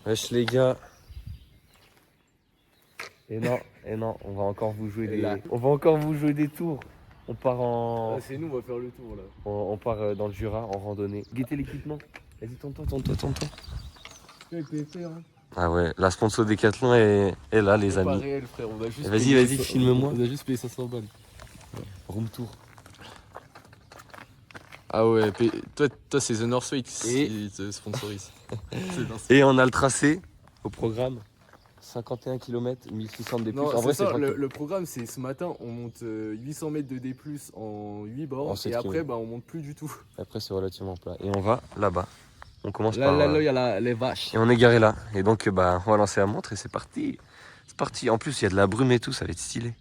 Wesh les gars. Et non, on va encore vous jouer des tours. On part en... Ah, c'est nous, on va faire le tour là. On part dans le Jura en randonnée. Guettez l'équipement. Vas-y, tente-toi. Ah ouais, la sponsor Décathlon est là les C'est pas amis. réel frère, on a juste Vas-y, filme-moi. On a juste payé 500 balles. Room tour. Ah ouais, toi c'est The North Face Et- qui te sponsorise. Et on a le tracé au programme. 51 km, 1600 de D+. Non, En vrai, c'est ça, pas le programme c'est ce matin, on monte 800 mètres de D+, en 8 bords, En 7 et après kilomètres. bah, on monte plus du tout. Après, c'est relativement plat. Et on va là-bas. On commence Là, par... il y a les vaches. Et on est garé là. Et donc, bah, on va lancer la montre et c'est parti. C'est parti. En plus, il y a de la brume et tout, ça va être stylé.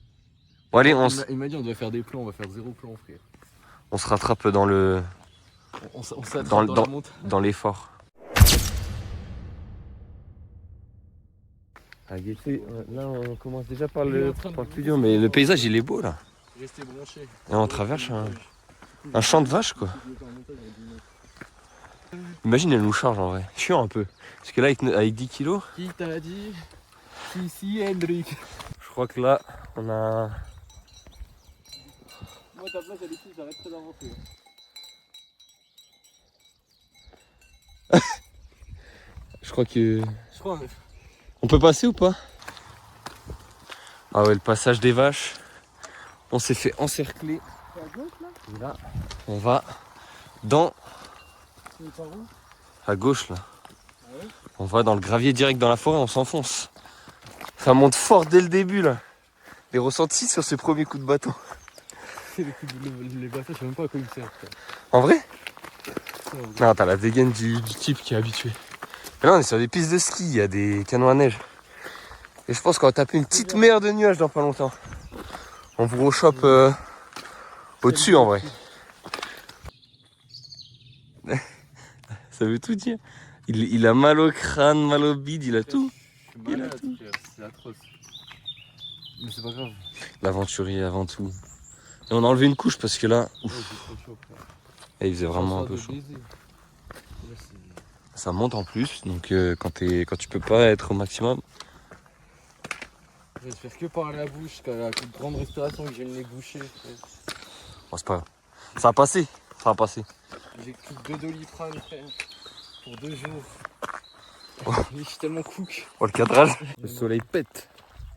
Bon, allez, Il m'a dit on doit faire des plans, on va faire 0 plan frère. on se rattrape dans le... On s'attrape Dans- dans la montagne. dans l'effort. À Guetter, là on commence déjà par le plus dur, mais le paysage il est beau là. Restez branchés. Et on traverse un champ de vaches quoi. Imagine elle nous charge en vrai, chiant un peu. Parce que là avec 10 kilos, Qui t'a dit? Si, Hendrik. je crois que là on a... Moi ta place elle est ici, j'arrêterai d'avancer. Je crois que... Je crois. On peut passer ou pas? Ah ouais, le passage des vaches. On s'est fait encercler. C'est à gauche là? Et là, on va dans... C'est par où? à gauche là. Ah ouais? On va dans le gravier direct dans la forêt, on s'enfonce. Ça monte fort dès le début là. Les ressentis sur ce premier coup de bâton. Les bateaux, je sais même pas à quoi ils servent. En vrai? Ouais. Non, t'as la dégaine du type qui est habitué. Mais là, on est sur des pistes de ski, il y a des canons à neige. Et je pense qu'on va taper une petite mer de nuages dans pas longtemps. On vous rechoppe au-dessus en vrai. Ça veut tout dire. Il a mal au crâne, mal au bide, il a tout. Je suis malade, frère, c'est atroce. Mais c'est pas grave. L'aventurier avant tout. Et on a enlevé une couche parce que là, ouf, Ouais, j'ai trop chaud, frère. il faisait vraiment un peu de chaud. baiser. Là, c'est- Ça monte en plus, donc quand tu peux pas être au maximum. Je vais te faire que par la bouche, quand la grande respiration que j'ai le nez bouché. frère. Bon, c'est pas grave. Ça va passer, ça va passer. J'ai pris 2 Doliprane, frère, pour 2 jours. Oh. Je suis tellement cook. Oh le cadrage. Le soleil pète.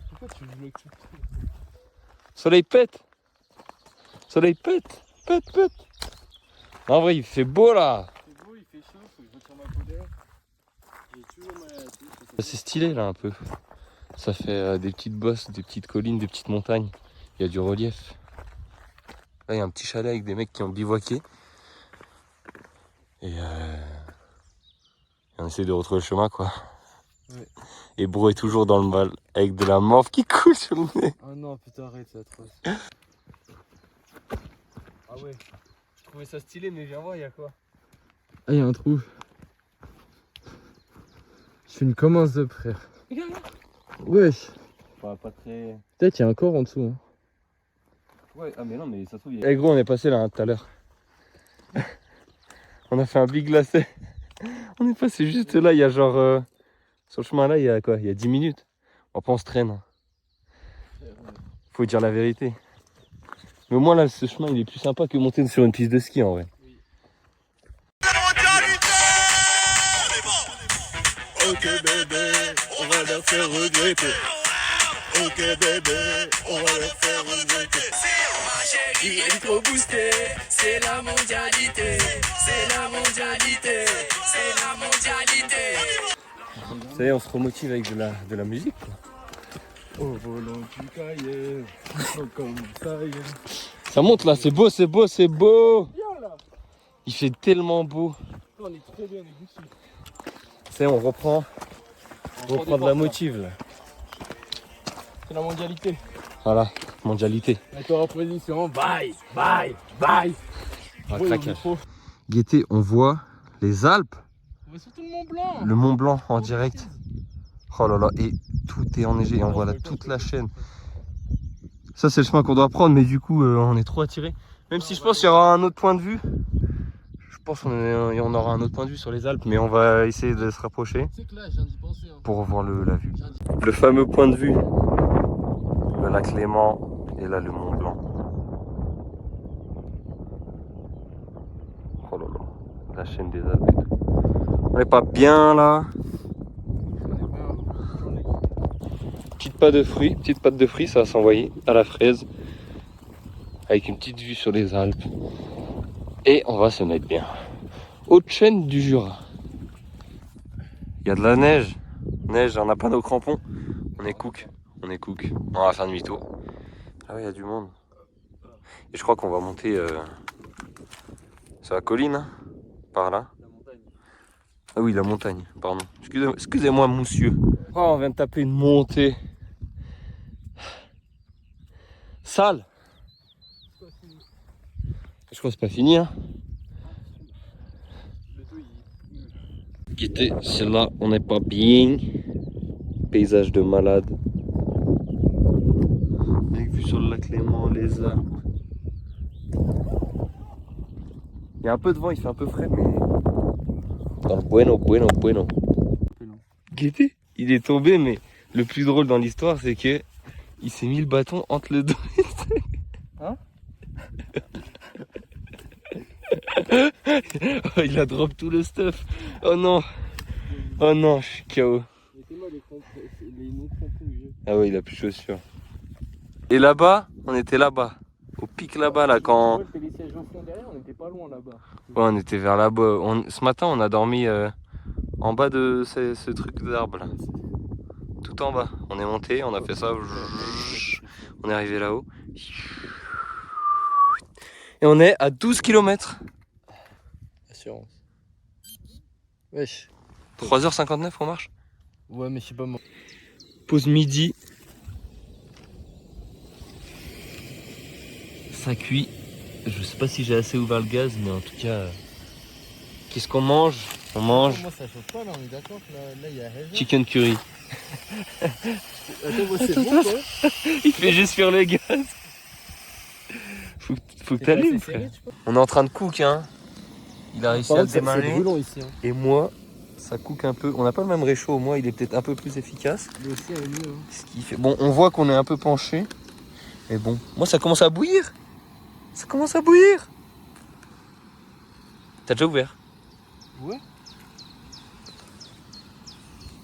Pourquoi tu joues avec tout? Soleil pète. Soleil pète. Pète. En vrai, il fait beau là. C'est beau, il fait chaud, faut que je retire ma peau d'air. J'ai toujours mal à la tête. C'est stylé là un peu. Ça fait des petites bosses, des petites collines, des petites montagnes. Il y a du relief. Là, il y a un petit chalet avec des mecs qui ont bivouaqué. Et on essaie de retrouver le chemin quoi. Ouais. Et Bro est toujours dans le mal avec de la morve qui coule sur le nez. Ah non, putain, arrête, c'est atroce. Ah ouais, je trouvais ça stylé, mais viens voir, il y a quoi? Ah, il y a un trou. Je fais une commence de frère. Wesh. Pas très... Peut-être il y a un corps en dessous. Hein. Ouais, ah mais non, mais ça se trouve... Eh gros, on est passé là hein, tout à l'heure. On a fait un big glacé. On est passé juste là, il y a genre... sur le chemin là, il y a quoi? Il y a 10 minutes. Après on se traîne. Faut dire la vérité. Mais au moins là, ce chemin il est plus sympa que monter sur une piste de ski en vrai. Ok bébé, on va leur faire regretter. Ok bébé, on va leur faire regretter. Il est trop boosté, c'est la mondialité. C'est la mondialité, c'est la mondialité. Ça y est, on se remotive avec de la musique quoi. Au volant du cahier, comme ça y est. Ça monte là, c'est beau. Viens là. Il fait tellement beau. On est très bien, on est Gucci. Ça y est, on reprend de la motive là. C'est la mondialité. Voilà, mondialité. Attends en position, bye. Ah, Oui, craquage. trop. Guettez, on voit les Alpes, On va surtout le Mont Blanc. le Mont Blanc en direct. Oh là là, et tout est enneigé, et on voit là toute la chaîne. Ça c'est le chemin qu'on doit prendre, mais du coup on est trop attiré. Même si je pense qu'il y aura un autre point de vue, je pense qu'on aura un autre point de vue sur les Alpes, mais on va essayer de se rapprocher Tu sais que là, je viens d'y penser. Hein. pour voir la vue. Le fameux point de vue. Le lac Léman et là le Mont Blanc. Oh là là, la chaîne des Alpes et tout. On n'est pas bien là. Petite pâte de fruits, ça va s'envoyer à la fraise. Avec une petite vue sur les Alpes. Et on va se mettre bien. Haute chaîne du Jura. Il y a de la neige. Neige, on n'a pas nos crampons. On est cook. On va faire demi-tour. Ah oui, il y a du monde. Et je crois qu'on va monter sur la colline, hein, par là. La montagne. Ah oui, la montagne, pardon. Excusez-moi, monsieur. Oh, on vient de taper une montée. Sale. Je crois que c'est pas fini, hein. Quittez, c'est là, on n'est pas bien. Paysage de malade. Avec vue sur le lac Léman, les Alpes. Il y a un peu de vent, il fait un peu frais, mais. Dans le bueno. Guettez, il est tombé, mais le plus drôle dans l'histoire, c'est que il s'est mis le bâton entre le dos et le... Hein? Oh, il a drop tout le stuff. Oh non, je suis KO. Ah ouais, il a plus de chaussures. Et là-bas, on était là-bas. Au pic là-bas, là, quand... Ouais, les sièges au fond derrière, on était pas loin là-bas. Ouais, on était vers là-bas. Ce matin, on a dormi en bas de ce truc d'arbre là. Tout en bas. On est monté, on a fait ça. On est arrivé là-haut. Et on est à 12 km. Assurance. Wesh. 3h59 on marche. Ouais, mais je sais pas moi. Pause midi. Ça cuit. Je sais pas si j'ai assez ouvert le gaz, mais en tout cas... Qu'est-ce qu'on mange? On mange Moi ça chauffe pas là, on est d'accord. Là il y a Heza. chicken curry. Attends, moi c'est bon quoi. Il fait juste sur le gaz. Faut que t'allumes, frère. On est en train de cook, hein. Il a réussi à le démarrer. C'est brûlant ici. Hein. Et moi, ça cook un peu. On n'a pas le même réchaud. Moi, il est peut-être un peu plus efficace. Lui aussi elle est mieux. Hein. Ce qui fait... Bon, on voit qu'on est un peu penché. Mais bon, moi, ça commence à bouillir. Ça commence à bouillir. T'as déjà ouvert? Ouais.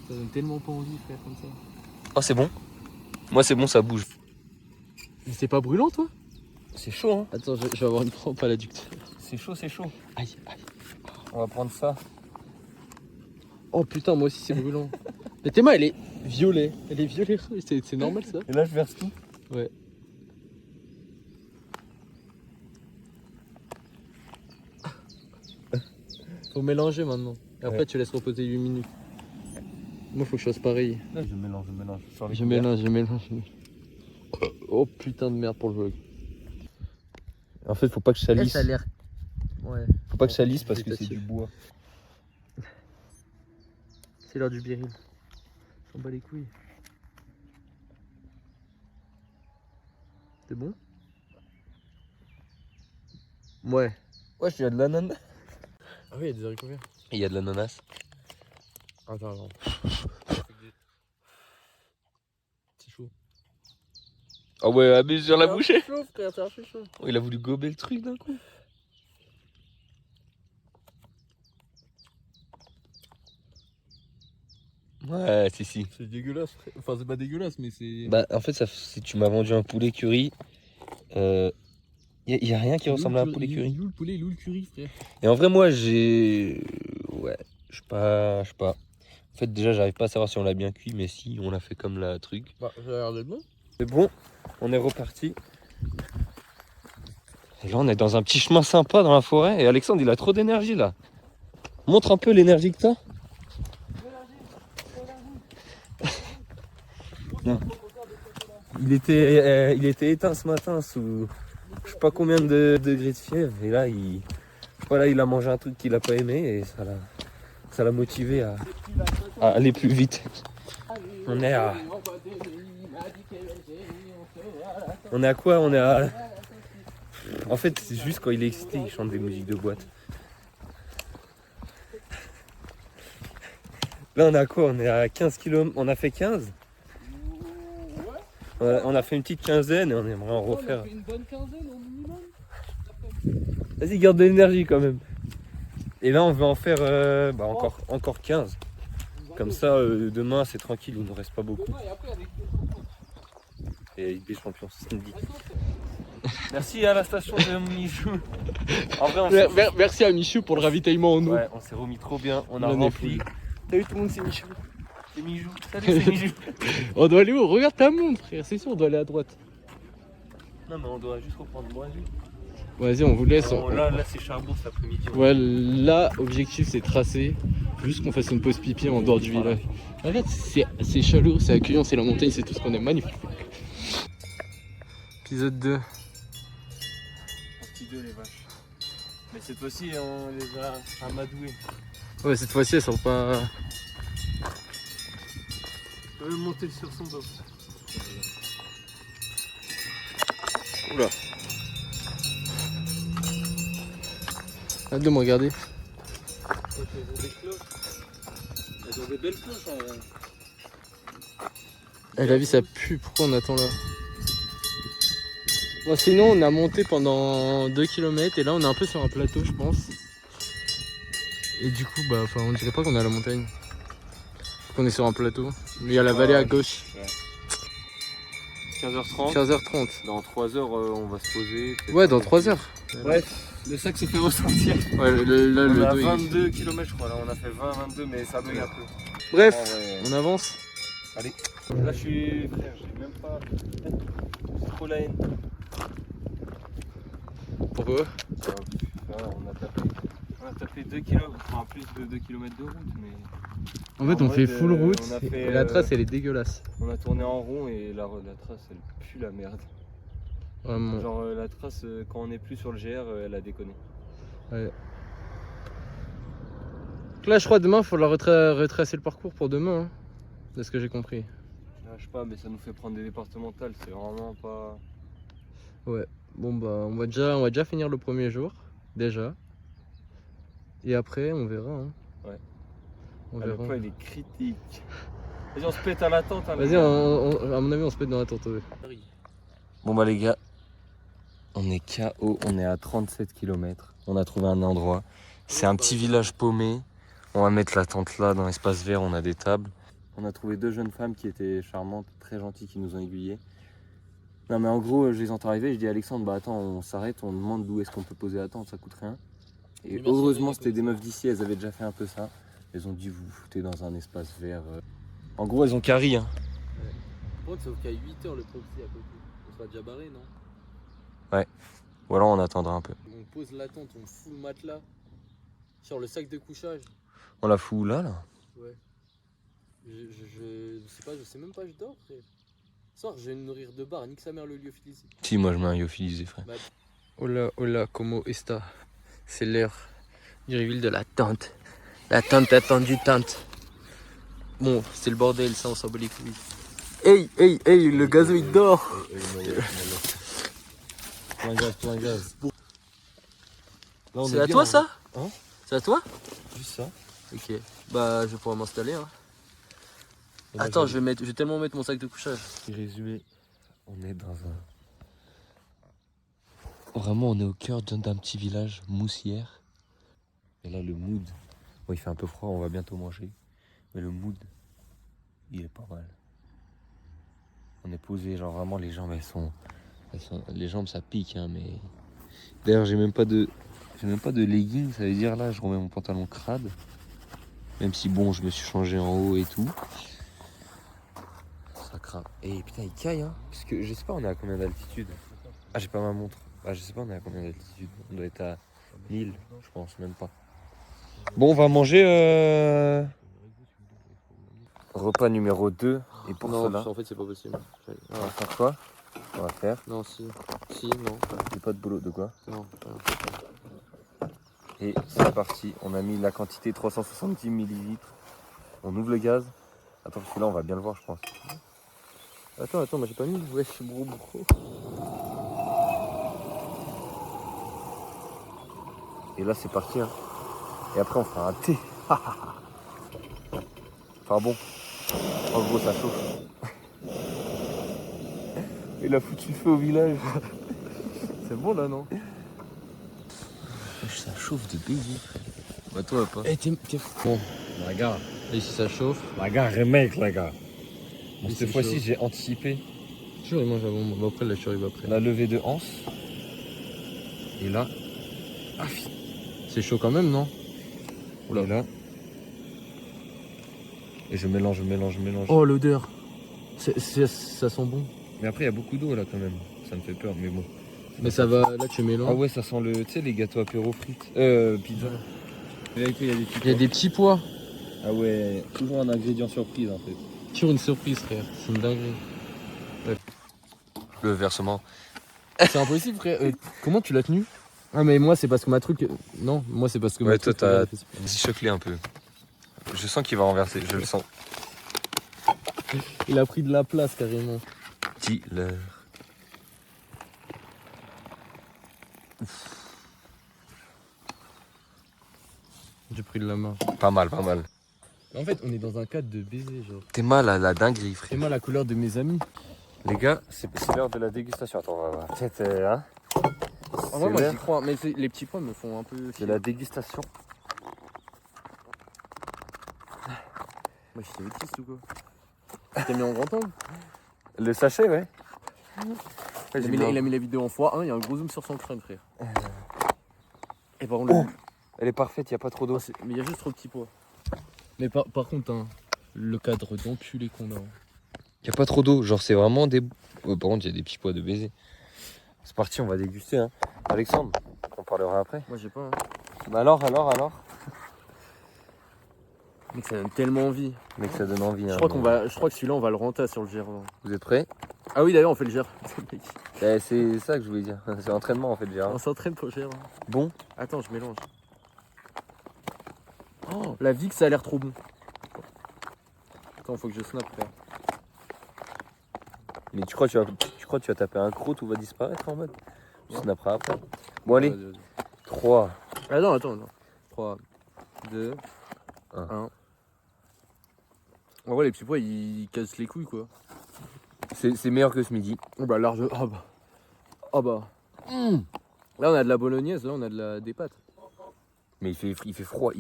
Ça donne tellement pas envie frère comme ça. Oh, c'est bon. Moi, c'est bon, ça bouge. Mais c'est pas brûlant toi? C'est chaud, hein. Attends, je vais avoir une trempe à l'adducteur. C'est chaud, c'est chaud. Aïe, aïe. On va prendre ça. Oh putain, moi aussi c'est brûlant. Mais tes mains, elle est violet. Elle est violet. C'est normal ça? Et là, je verse tout. Ouais. Faut mélanger maintenant. Et après, tu laisses reposer 8 minutes. Moi, faut que je fasse pareil. Là, je mélange. Je mélange. Oh putain de merde pour le vlog. En fait, faut pas que ça lisse. Ça a l'air. Ouais. Faut pas que ça lisse parce que c'est du bois. C'est l'heure du biril. J'en bats les couilles. C'est bon? Ouais. Ouais, il y a de l'ananas. Ah oui, il y a des haricots verts. Il y a de l'ananas. Attends. C'est chaud. Ah ouais, abuse sur la bouchée. C'est chaud, frère, c'est chaud. Oh, il a voulu gober le truc d'un coup. Ouais, si. C'est dégueulasse, frère. Enfin, c'est pas dégueulasse, mais c'est. Bah, en fait, si tu m'as vendu un poulet curry, y a rien qui ressemble à un poulet curry. Il est où le poulet, il est où le curry, frère? Et en vrai, moi, ouais, je sais pas. En fait, déjà, j'arrive pas à savoir si on l'a bien cuit, mais si, on l'a fait comme la truc. Bah, ça a l'air d'être bon. C'est bon, on est reparti. Et là, on est dans un petit chemin sympa dans la forêt. Et Alexandre, il a trop d'énergie là. Montre un peu l'énergie que t'as. Non. Il était éteint ce matin sous je sais pas combien de degrés de fièvre. Et là, il a mangé un truc qu'il a pas aimé et ça l'a motivé à aller plus vite. On est à quoi? En fait, c'est juste quand il est excité, il chante des musiques de boîte. Là, on a quoi? On est à 15 km. On a fait 15? Ouais, on a fait une petite quinzaine et on aimerait en refaire. On a fait une bonne quinzaine au minimum. Vas-y, garde de l'énergie quand même. Et là, on veut en faire encore 15. Comme ça, demain, c'est tranquille, il ne nous reste pas beaucoup. Demain et après avec Et avec des champions, c'est samedi. Merci à la station de Michou. En vrai, on s'est... Merci à Michou pour le ravitaillement en eau. Ouais, on s'est remis trop bien. On a On est rempli. fou. T'as vu, tout le monde, c'est Michou. C'est Michou. Salut, c'est Michou. On doit aller où? Regarde ta montre, frère. C'est sûr, on doit aller à droite. Non, mais on doit juste reprendre moi. Vas-y, on vous laisse. Là, c'est Charbon cet après-midi. Ouais, là, objectif, c'est tracer. Juste qu'on fasse une pause pipi en dehors du village. Regarde, c'est chaleureux, c'est accueillant, c'est la montagne, c'est tout ce qu'on aime. Magnifique. Épisode 2. Partie 2, les vaches. Mais cette fois-ci, on les a amadouées. Ouais, cette fois-ci, elles sont pas. Je peux même monter sur son dos. Oula. Arrête de me regarder. Elles ont des cloches. Elles ont des belles cloches en vrai. Eh, la vie, ça pue. Pourquoi on attend là? Bon, sinon, on a monté pendant 2 km et là, on est un peu sur un plateau, je pense. Et du coup, bah, on dirait pas qu'on est à la montagne. Qu'on est sur un plateau. Mais il y a la vallée à gauche. Ouais. 15h30. 15h30. Dans 3 heures, on va se poser. Ouais, dans 3 heures. Bref, le sac se fait ressentir. Ouais, là, On le a dos. 22 km, je crois. Là, on a fait 20-22, mais ça bug un peu. Bref, En vrai, on avance. allez. Là, je suis. Frère, j'ai même pas. C'est trop la haine. Pourquoi? On a tapé 2 km, enfin plus de 2 km de route, mais En fait, En on fait mode, full route on a fait, et la trace, elle est dégueulasse. on a tourné en rond et la trace elle pue la merde. Vraiment. Genre la trace quand on n'est plus sur le GR elle a déconné. Ouais. Donc là, je crois demain, il faut retracer le parcours pour demain. Hein, de ce que j'ai compris. Je sais pas mais ça nous fait prendre des départementales, c'est vraiment pas. Ouais. Bon, bah, on va déjà finir le premier jour. Déjà. Et après, on verra. Hein. Ouais. On Le verra. poids il est critique. Vas-y on se pète à la tente. Hein, Vas-y, à mon avis, on se pète dans la tente. Ouais. Bon bah les gars, on est KO, on est à 37 km. On a trouvé un endroit. C'est un petit village paumé. On va mettre la tente là dans l'espace vert, on a des tables. On a trouvé 2 jeunes femmes qui étaient charmantes, très gentilles, qui nous ont aiguillés. Non mais en gros, je les entends arriver, je dis à Alexandre, bah attends, on s'arrête, on demande d'où est-ce qu'on peut poser la tente, ça coûte rien. Et heureusement, c'était des meufs d'ici, elles avaient déjà fait un peu ça. Elles ont dit, vous vous foutez dans un espace vert. En gros, elles ont carré. Hein. Par contre, sauf qu'à 8h, le proxy à côté. On sera déjà barré, non? Ou alors on attendra un peu. On pose la tente, on fout le matelas sur le sac de couchage. On la fout où là Ouais. Je sais pas, je sais même pas, je dors, frère. Ce soir, je vais me nourrir de bar, nique sa mère le lyophilisé. Si, moi je mets un lyophilisé, frère. Hola, hola, como está? C'est l'heure du reveal de la tente. La tente attendue tente. Bon, c'est le bordel, ça, on s'en bat les couilles. Hey, le gazo il dort. Plein gaz. C'est à toi ça? Hein? C'est à toi? Juste ça. Ok, bah je vais pouvoir m'installer. Hein. Attends, je vais tellement mettre mon sac de couchage. Résumé, on est dans un... Vraiment, on est au cœur d'un petit village moussière. Et là, le mood... Bon, il fait un peu froid, on va bientôt manger. Mais le mood, il est pas mal. On est posé, genre vraiment, les jambes, les jambes, ça pique, hein, mais... D'ailleurs, j'ai même pas de leggings, ça veut dire là, je remets mon pantalon crade. Même si, bon, je me suis changé en haut et tout. Ça craint. Et putain, il caille, hein. Parce que je sais pas, on est à combien d'altitude? Ah, j'ai pas ma montre. Ah, je sais pas, on est à combien d'altitude? On doit être à 1000, je pense, même pas. Bon, on va manger. Repas numéro 2. Et pour cela, en fait, c'est pas possible. on va faire quoi? On va faire. Non, si, non. J'ai pas de boulot, de quoi? Non. Et c'est parti. On a mis la quantité 370 ml. On ouvre le gaz. Attends, parce que là, on va bien le voir, je pense. Attends, moi j'ai pas mis. Wesh, bro. Et là, c'est parti. Hein. Et après, on fera un thé. Enfin bon, en gros ça chauffe. Il a foutu le feu au village. C'est bon là, non? Ça chauffe de baiser. Bah toi pas. Eh, t'es... Bon, La gare. et si ça chauffe. La gare remake, la gare. Bon, Mais cette c'est fois-ci chaud. j'ai anticipé Toujours, il mange avant. Bah, après, là, je suis arrivé après. la levée de hanse. Et là, C'est chaud quand même, non? Oula. et là. Et je mélange. Oh, l'odeur. Ça sent bon. Mais après il y a beaucoup d'eau là quand même. Ça me fait peur, mais bon. Mais ça va, là, tu mélanges. Ah ouais, ça sent le, tu sais, les gâteaux apéro frites. Pizza. Il y a des petits pois. Ah ouais, toujours un ingrédient surprise en fait. Toujours une surprise, frère. C'est une dinguerie. Le versement. C'est impossible, frère. Comment tu l'as tenu? Ah, mais moi, c'est parce que ma truc. Non, moi, c'est parce que Ouais, ma toi, truc. t'as- regarde, Vas-y, choque-les un peu. Je sens qu'il va renverser, je le sens. il a pris de la place carrément. Dis-leur. J'ai pris de la main. Pas mal, pas mal. En fait, on est dans un cadre de baiser, genre. T'es mal à la dinguerie, C'est frère. moi la couleur de mes amis. Les gars, c'est l'heure de la dégustation. Attends, on va voir. Peut-être, hein. En vrai, moi, l'heure j'y crois. Mais les petits pois me font un peu. de la dégustation. Moi, je suis autiste ou quoi? T'as mis en grand angle? Le sachet, ouais. Il a mis la vidéo en x1, il y a un gros zoom sur son crâne, frère. Et par contre, Elle est parfaite, y a pas trop d'eau. mais il y a juste trop de petits pois. Mais par contre, hein, le cadre d'enculé qu'on a. Y a pas trop d'eau, genre c'est vraiment des. Ouais, par contre, y a des petits pois de baiser. C'est parti, on va déguster, hein. Alexandre, on parlera après. Moi, j'ai pas. Hein. Bah alors. Mec, ça donne tellement envie. Mec, ça donne envie. Je hein, crois que celui-là, on va le renta sur le GR20. Vous êtes prêts? Ah oui, d'ailleurs, on fait le GR. C'est ça que je voulais dire. C'est l'entraînement en fait, Gérard. On s'entraîne pour le GR20. Bon. Attends, je mélange. Oh, la Vic, ça a l'air trop bon. Attends, faut que je snap, frère. Mais tu crois que tu vas taper un croc, tout va disparaître en mode? Tu snapperas après. Bon, allez. 3. Attends. 3, 2, Un. 1. En vrai, les petits pois, ils cassent les couilles, quoi. C'est meilleur que ce midi. Oh bah, large. Ah bah. Là, on a de la bolognaise, là, on a des pâtes. Mais il fait froid.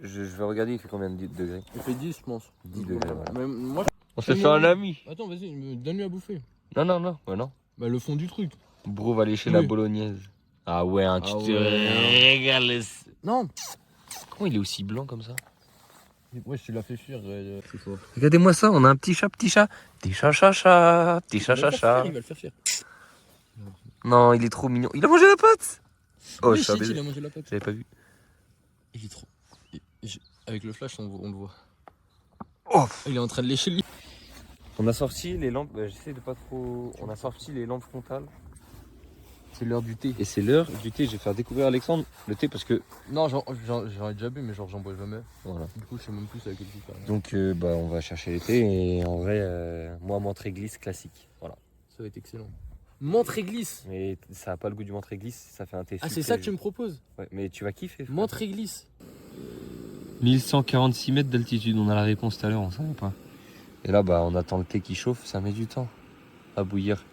Je vais regarder, il fait combien de degrés? Il fait 10, je pense. 10 degrés, voilà. Mais moi, On se fait un ami. Attends, vas-y, donne-lui à bouffer. Non. Ouais, non. Bah, le fond du truc. Bro va lécher Oui. la bolognaise. Ah ouais, hein, tu Ah te ouais. régales. Non. Comment il est aussi blanc comme ça? Ouais, tu l'as fait fuir. C'est fort. Regardez-moi ça, on a un petit chat. Petit chat, petit chat. Il va le faire fuir. Non, il est trop mignon. Il a mangé la pâte. Oh, Oui, je suis si, bébé. il a mangé la pâte. J'avais pas vu. Il est trop. Avec le flash, on le voit. Oh. Il est en train de lécher lui. On a sorti les lampes. J'essaie de pas trop. On a sorti les lampes frontales. C'est l'heure du thé. Et c'est l'heure du thé. Je vais faire découvrir à Alexandre le thé parce que. Non, j'en ai déjà bu, mais genre j'en bois jamais. Voilà. Du coup, je sais même plus avec quel goût ça. Donc, on va chercher les thés. Et en vrai, moi, menthe réglisse classique. Voilà. Ça va être excellent. Menthe réglisse. Mais ça a pas le goût du menthe réglisse. Ça fait un thé Ah, sucré. c'est ça que tu me proposes? Ouais, mais tu vas kiffer. frère. Menthe réglisse. 1146 mètres d'altitude. On a la réponse tout à l'heure. On savait pas. Et là, on attend le thé qui chauffe. Ça met du temps à bouillir.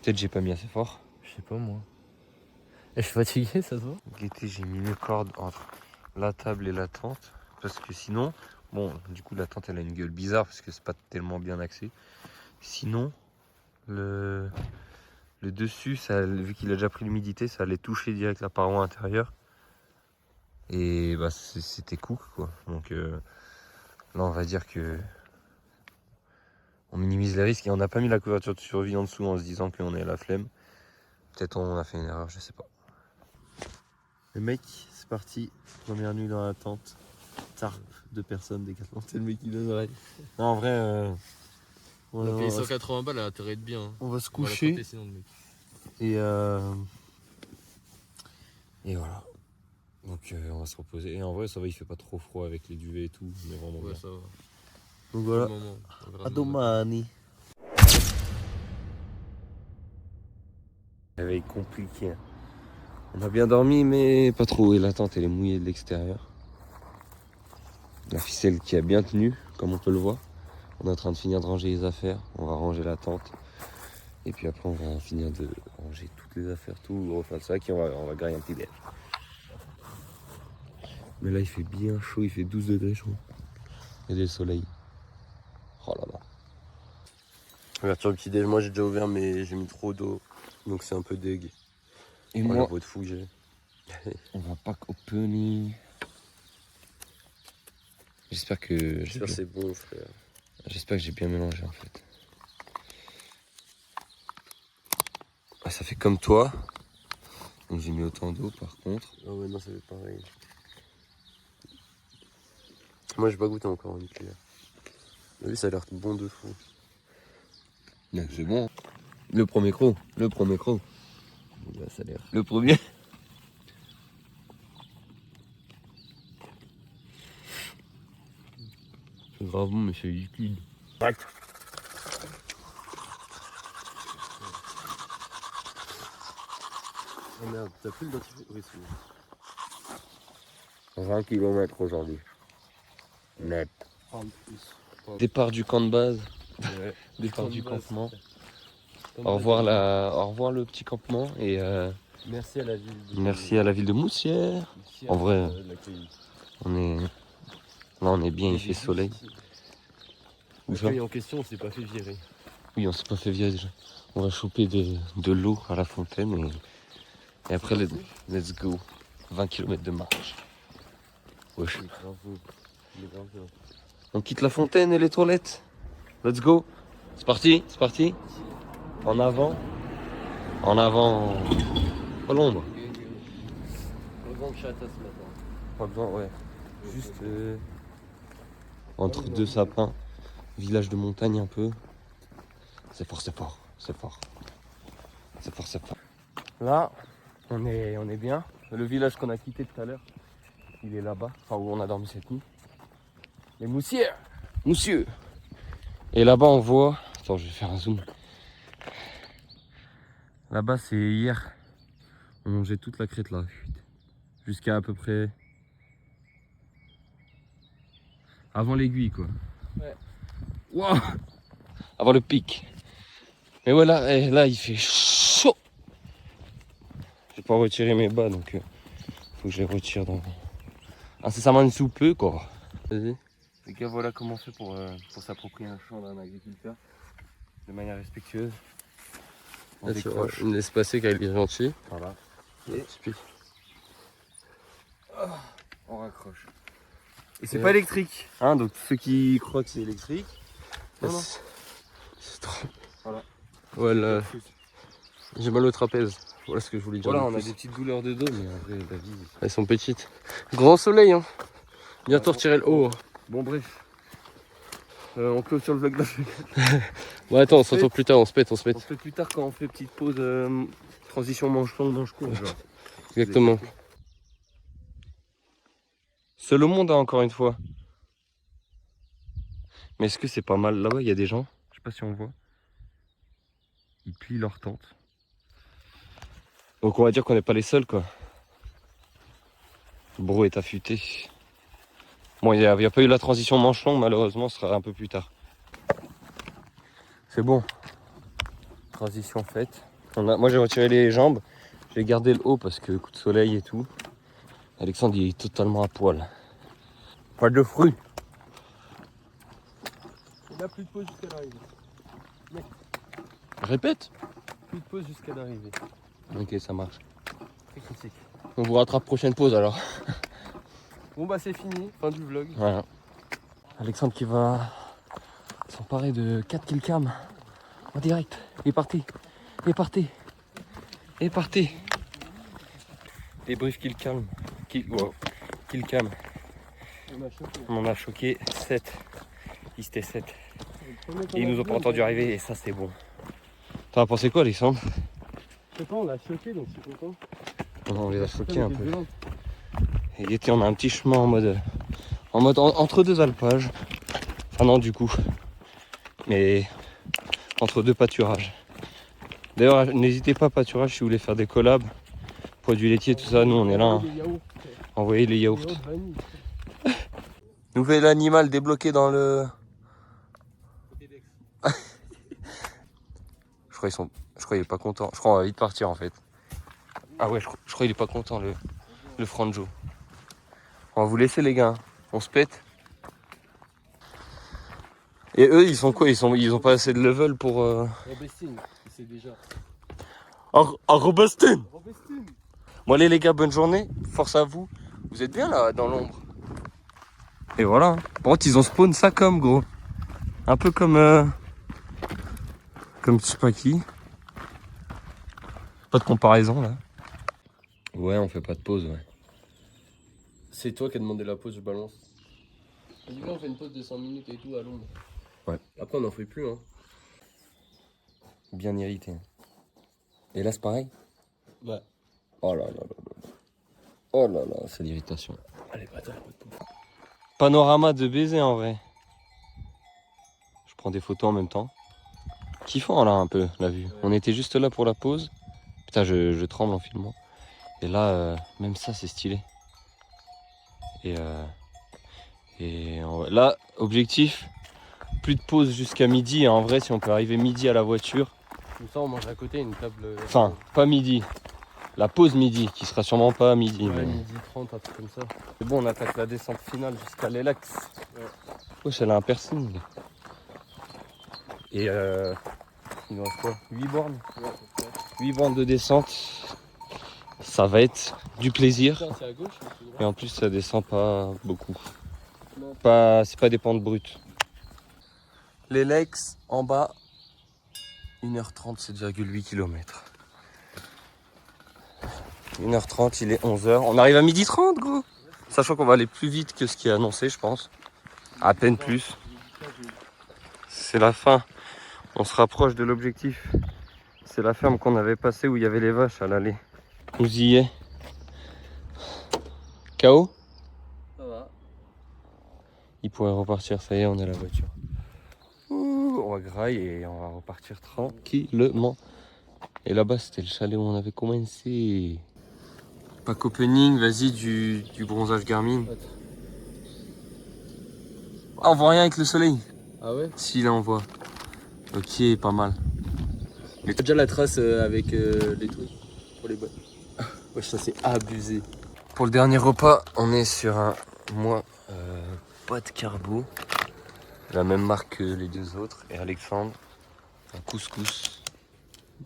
Peut-être j'ai pas mis assez fort. Je sais pas moi. Je suis fatigué, ça se voit. L'été, j'ai mis une corde entre la table et la tente. Parce que sinon, du coup, la tente elle a une gueule bizarre parce que c'est pas tellement bien axé. Sinon, le dessus, vu qu'il a déjà pris l'humidité, ça allait toucher direct la paroi intérieure. Et c'était cook quoi. Donc là, on va dire que on minimise les risques et on n'a pas mis la couverture de survie en dessous en se disant qu'on est à la flemme. Peut-être on a fait une erreur, je sais pas. Le mec, c'est parti. Première nuit dans la tente. Tarp, 2 personnes, Décathlon. C'est le mec qui donne l'oreille. Non, en vrai, On a payé 180 balles, elle a intérêt de bien. on va se On va la coucher. compter, sinon, le mec. Et voilà. Donc on va se reposer. Et en vrai, ça va, il fait pas trop froid avec les duvets et tout. Mais vraiment Ouais, bien. ça va. Donc voilà. Moment, on verra A demain. domani. Réveil compliqué. On a bien dormi, mais pas trop. Et la tente, elle est mouillée de l'extérieur. La ficelle qui a bien tenu, comme on peut le voir. On est en train de finir de ranger les affaires. On va ranger la tente. Et puis après, on va finir de ranger toutes les affaires, tout, refaire le sac et on va grailler un petit déj. Mais là, il fait bien chaud, il fait 12 degrés, je crois. Il y a du soleil. Oh là là. Ouverture du petit déj, moi j'ai déjà ouvert, mais j'ai mis trop d'eau. Donc c'est un peu dégueu. Et moi, la peau de fou que j'ai. On va pack opening. J'espère que. J'espère que c'est bon, frère. J'espère que j'ai bien mélangé en fait. Ah, ça fait comme toi. Donc j'ai mis autant d'eau par contre. Ah ouais, non, ça fait pareil. Moi j'ai pas goûté encore une cuillère. Oui, ça a l'air bon de fou. C'est bon. Le premier croc. Là, ça a l'air. Le premier. C'est grave bon, mais c'est liquide. Oh merde, t'as plus le dentifrice? Oui, c'est bon. 20 km aujourd'hui. Net. Départ du camp de base. Ouais. Départ du campement. Au revoir le petit campement et merci à la ville de Moussières. En vrai, on est bien, il fait soleil. L'accueil en question, on s'est pas fait virer. Oui, on s'est pas fait virer déjà. On va choper de l'eau à la fontaine et après let's go. 20 km de marche. Wesh. On quitte la fontaine et les toilettes. Let's go. C'est parti. En avant, pas l'ombre. Pas besoin de chata ce matin. Pas besoin, ouais. Juste entre deux sapins, village de montagne un peu. C'est fort. Là, on est bien. Le village qu'on a quitté tout à l'heure, il est là-bas, enfin où on a dormi cette nuit. Les Moussières. Et là-bas on voit, attends, je vais faire un zoom. Là-bas, c'est hier, on longeait toute la crête là, jusqu'à à peu près avant l'aiguille quoi. Ouais. Wow. Avant le pic. Mais voilà, là il fait chaud. J'ai pas retiré mes bas donc faut que je les retire dans incessamment sous peu quoi. Vas-y. Les gars, voilà comment on fait pour s'approprier un champ d'un agriculteur de manière respectueuse. On décroche. On laisse passer car il est gentil. Voilà. Et on raccroche. Et c'est pas électrique. Hein, donc ceux qui croient que c'est électrique. Non. C'est trop. Voilà. Voilà. J'ai mal au trapèze. Voilà ce que je voulais dire. Voilà, on a des petites douleurs de dos, mais en vrai, la vie. Elles sont petites. Grand soleil, hein. Bientôt retirer le haut. Bon, bref. On clôture le vlog là. Bon, attends, on se retrouve plus tard, on se pète. On se fait plus tard quand on fait petite pause transition manche longue, manche courte. Genre. Exactement. Seul au monde, hein, encore une fois. Mais est-ce que c'est pas mal? Là-bas, il y a des gens, je sais pas si on voit. Ils plient leur tente. Donc on va dire qu'on n'est pas les seuls quoi. Le bro est affûté. Bon, il n'y a pas eu la transition manche longue, malheureusement, ce sera un peu plus tard. C'est bon. Transition faite. Moi j'ai retiré les jambes, j'ai gardé le haut parce que coup de soleil et tout. Alexandre il est totalement à poil. Pas de fruits. Il n'y a plus de pause jusqu'à l'arrivée. Répète. Plus de pause jusqu'à l'arrivée. Ok, ça marche. Très critique. On vous rattrape prochaine pause alors. Bon bah c'est fini, fin du vlog. Voilà. Alexandre qui va s'emparer de 4 killcam en direct. Il est parti. Débrief killcam. Killcam. On en a choqué 7. Il était 7. Et ils nous ont pas entendu arriver et ça c'est bon. T'en as pensé quoi Alexandre? Je sais pas, on l'a choqué donc je suis content. On les a choqués un peu. Et on a un petit chemin en mode entre deux alpages. Enfin non du coup. Mais entre deux pâturages. D'ailleurs n'hésitez pas pâturage si vous voulez faire des collabs. Produits laitiers, tout ça, nous on est là. Hein. Envoyez les yaourts. Nouvel animal débloqué dans le... Je crois qu'il est pas content. Je crois qu'on va vite partir en fait. Ah ouais, je crois qu'il est pas content le Franjo. On va vous laisser les gars. On se pète. Et eux, ils sont quoi? Ils ont pas assez de level pour... Robestine, c'est déjà. Robestin. Robestine. Bon allez les gars, bonne journée. Force à vous. Vous êtes bien là, dans l'ombre. Et voilà. Par contre, ils ont spawn ça comme gros. Un peu comme... Comme je sais pas qui. Pas de comparaison là. Ouais, on fait pas de pause, ouais. C'est toi qui as demandé la pause, je balance. Du coup, on fait une pause de 100 minutes et tout à Londres. Ouais. Après, on n'en fait plus, hein. Bien irrité. Et là, c'est pareil? Ouais. Oh là là là là. Oh là là, c'est l'irritation. Allez, bâtard, pas de pause. Panorama de baiser en vrai. Je prends des photos en même temps. Kiffant là un peu la vue. Ouais. On était juste là pour la pause. Putain, je tremble en filmant. Et là, même ça, c'est stylé. Là, objectif, plus de pause jusqu'à midi. En vrai, si on peut arriver midi à la voiture. Comme ça, on mange à côté une table. Enfin, pas midi. La pause midi, qui sera sûrement pas à midi. Ouais, mais... midi 30, un truc comme ça. C'est bon, on attaque la descente finale jusqu'à l'Elax. Ouais. Wesh, elle a un piercing. Et il nous reste quoi? 8 bornes. Ouais, 8 bornes de descente. Ça va être du plaisir. Putain, c'est à gauche ou c'est droit? Et en plus, ça descend pas beaucoup. Non. C'est pas des pentes brutes. L'Elex en bas, 1h30, 7,8 km. 1h30, il est 11h. On arrive à 12h30, gros. Sachant qu'on va aller plus vite que ce qui est annoncé, je pense. À peine plus. C'est la fin. On se rapproche de l'objectif. C'est la ferme qu'on avait passée où il y avait les vaches à l'aller. Vous y est. KO? Ça va. Il pourrait repartir, ça y est, on est à la voiture. Ouh, on va grailler et on va repartir tranquillement. Et là-bas, c'était le chalet où on avait commencé. Pack opening, vas-y, du bronzage Garmin. Ah, on voit rien avec le soleil. Ah ouais? Si, là, on voit. Ok, pas mal. T'as déjà la trace avec les trucs pour les boîtes. Wesh, ça c'est abusé. Pour le dernier repas, on est sur un pâte carbo. La même marque que les deux autres. Et Alexandre, un couscous.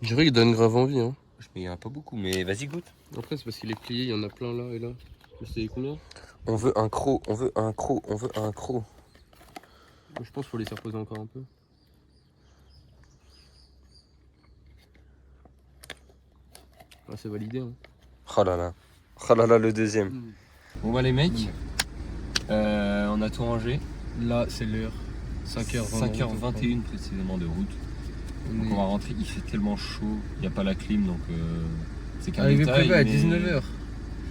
Je dirais qu'il donne grave envie, hein. Mais il n'y en a pas beaucoup, mais vas-y goûte. Après, c'est parce qu'il est plié, il y en a plein là et là. Mais c'est combien? On veut un croc, on veut un croc, on veut un croc. Je pense qu'il faut laisser reposer encore un peu. Ah, c'est validé, hein. Oh là là. Oh là là, le deuxième. Bon bah les mecs, on a tout rangé. Là, c'est l'heure. 5h20. 5h21 précisément de route. Donc on va rentrer, il fait tellement chaud, il n'y a pas la clim donc c'est qu'un Arrivé détail. prévu à mais 19h.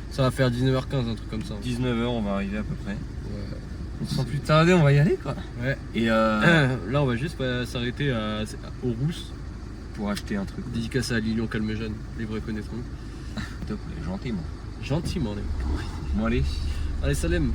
Ça va faire 19h15, un truc comme ça. 19h on va arriver à peu près. Ouais. Sans plus tarder on va y aller quoi. Ouais. Et Là, on va juste s'arrêter aux Rousses. pour acheter un truc. Dédicace à Lilian Calmejane, les vrais connaîtront. Top, gentiment. Gentiment, les mecs. Bon allez. Allez, Salem.